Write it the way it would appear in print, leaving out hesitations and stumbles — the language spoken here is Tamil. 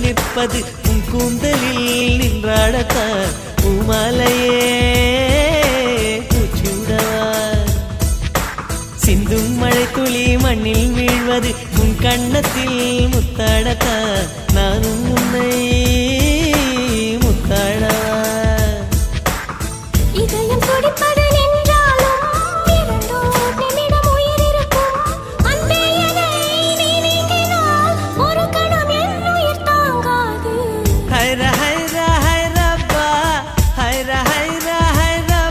நிற்பது உன் கூந்தலில் நின்றாடத்தான் பூமாலையே பூச்சுடவா சிந்தும் மழை துளி மண்ணில் வீழ்வது உன் கண்ணத்தில் முத்தாடத்தான் நானும் உன்னை முத்தாடவா இதயம் துடிப்பது